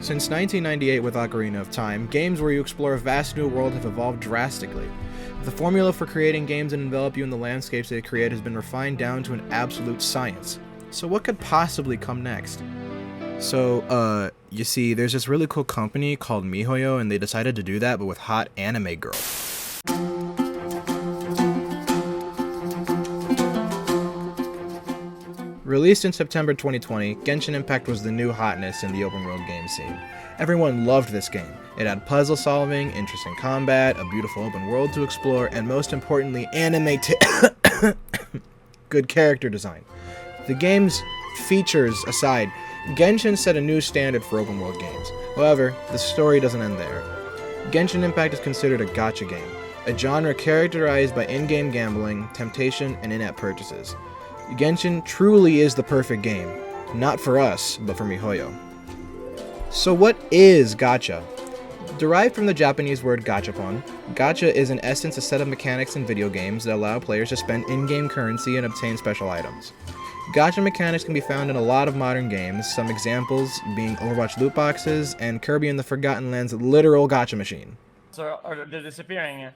Since 1998 with Ocarina of Time, games where you explore a vast new world have evolved drastically. The formula for creating games that envelop you in the landscapes they create has been refined down to an absolute science. So what could possibly come next? You see, there's this really cool company called MiHoYo, and they decided to do that, but with hot anime girls. Released in September 2020, Genshin Impact was the new hotness in the open world game scene. Everyone loved this game. It had puzzle solving, interesting combat, a beautiful open world to explore, and most importantly, good character design. The game's features aside, Genshin set a new standard for open world games. However, the story doesn't end there. Genshin Impact is considered a gacha game, a genre characterized by in-game gambling, temptation, and in-app purchases. Genshin truly is the perfect game. Not for us, but for MiHoYo. So what is gacha? Derived from the Japanese word gachapon, gacha is in essence a set of mechanics in video games that allow players to spend in-game currency and obtain special items. Gacha mechanics can be found in a lot of modern games, some examples being Overwatch loot boxes and Kirby and the Forgotten Land's literal gacha machine. So they're disappearing.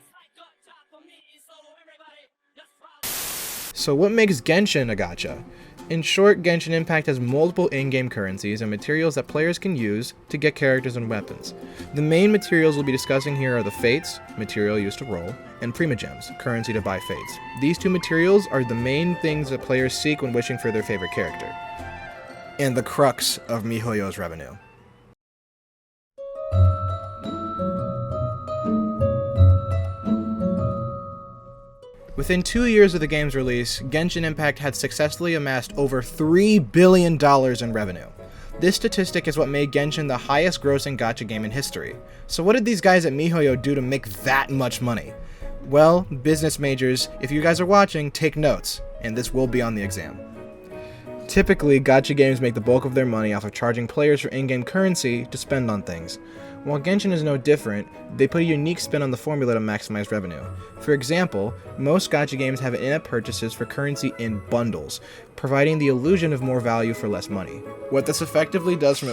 So what makes Genshin a gacha? In short, Genshin Impact has multiple in-game currencies and materials that players can use to get characters and weapons. The main materials we'll be discussing here are the Fates, material used to roll, and Primogems, currency to buy Fates. These two materials are the main things that players seek when wishing for their favorite character. And the crux of MiHoYo's revenue. Within 2 years of the game's release, Genshin Impact had successfully amassed over $3 billion in revenue. This statistic is what made Genshin the highest grossing gacha game in history. So what did these guys at MiHoYo do to make that much money? Well, business majors, if you guys are watching, take notes, and this will be on the exam. Typically, gacha games make the bulk of their money off of charging players for in-game currency to spend on things. While Genshin is no different, they put a unique spin on the formula to maximize revenue. For example, most gacha games have in-app purchases for currency in bundles, providing the illusion of more value for less money. What this effectively does from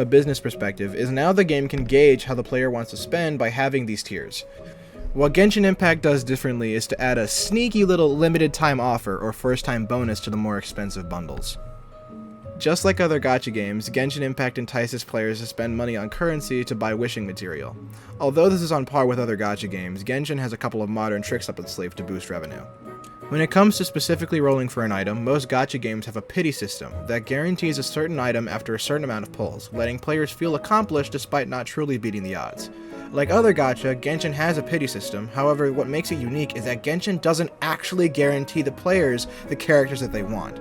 a business perspective is now the game can gauge how the player wants to spend by having these tiers. What Genshin Impact does differently is to add a sneaky little limited time offer or first time bonus to the more expensive bundles. Just like other gacha games, Genshin Impact entices players to spend money on currency to buy wishing material. Although this is on par with other gacha games, Genshin has a couple of modern tricks up its sleeve to boost revenue. When it comes to specifically rolling for an item, most gacha games have a pity system that guarantees a certain item after a certain amount of pulls, letting players feel accomplished despite not truly beating the odds. Like other gacha, Genshin has a pity system, however what makes it unique is that Genshin doesn't actually guarantee the players the characters that they want.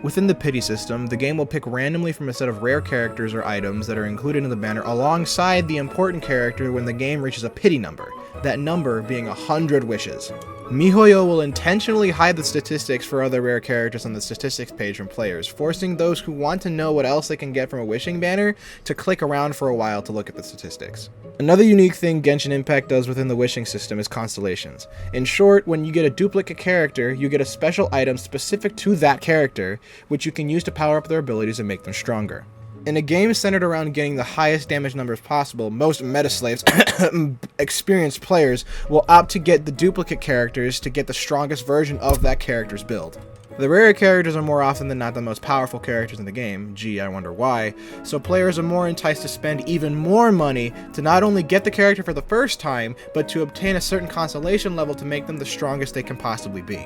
Within the pity system, the game will pick randomly from a set of rare characters or items that are included in the banner alongside the important character when the game reaches a pity number, that number being 100 wishes. MiHoYo will intentionally hide the statistics for other rare characters on the statistics page from players, forcing those who want to know what else they can get from a wishing banner to click around for a while to look at the statistics. Another unique thing Genshin Impact does within the wishing system is constellations. In short, when you get a duplicate character, you get a special item specific to that character, which you can use to power up their abilities and make them stronger. In a game centered around getting the highest damage numbers possible, most metaslaves, experienced players, will opt to get the duplicate characters to get the strongest version of that character's build. The rarer characters are more often than not the most powerful characters in the game, gee, I wonder why, so players are more enticed to spend even more money to not only get the character for the first time, but to obtain a certain constellation level to make them the strongest they can possibly be.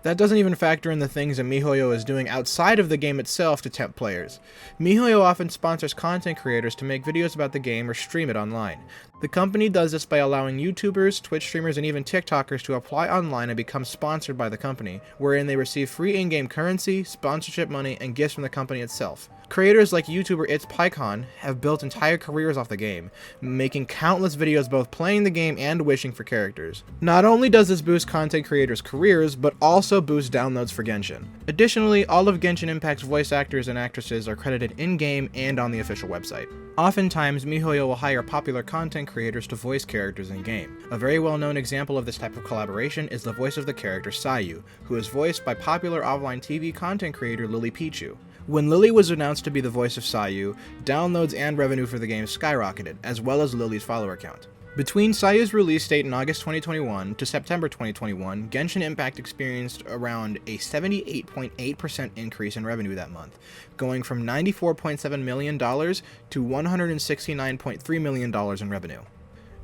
That doesn't even factor in the things that MiHoYo is doing outside of the game itself to tempt players. MiHoYo often sponsors content creators to make videos about the game or stream it online. The company does this by allowing YouTubers, Twitch streamers, and even TikTokers to apply online and become sponsored by the company, wherein they receive free in-game currency, sponsorship money, and gifts from the company itself. Creators like YouTuber ItsPyCon have built entire careers off the game, making countless videos both playing the game and wishing for characters. Not only does this boost content creators' careers, but also also boost downloads for Genshin. Additionally, all of Genshin Impact's voice actors and actresses are credited in-game and on the official website. Oftentimes, MiHoYo will hire popular content creators to voice characters in-game. A very well-known example of this type of collaboration is the voice of the character Sayu, who is voiced by popular offline TV content creator Lily Pichu. When Lily was announced to be the voice of Sayu, downloads and revenue for the game skyrocketed, as well as Lily's follower count. Between Sayu's release date in August 2021 to September 2021, Genshin Impact experienced around a 78.8% increase in revenue that month, going from $94.7 million to $169.3 million in revenue.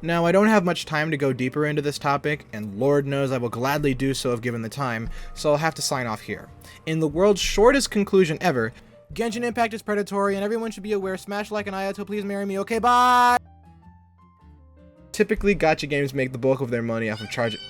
Now, I don't have much time to go deeper into this topic, and Lord knows I will gladly do so if given the time, so I'll have to sign off here. In the world's shortest conclusion ever, Genshin Impact is predatory and everyone should be aware. Smash like an Ayato, please marry me. Okay, bye! Typically, gacha games make the bulk of their money off of charging.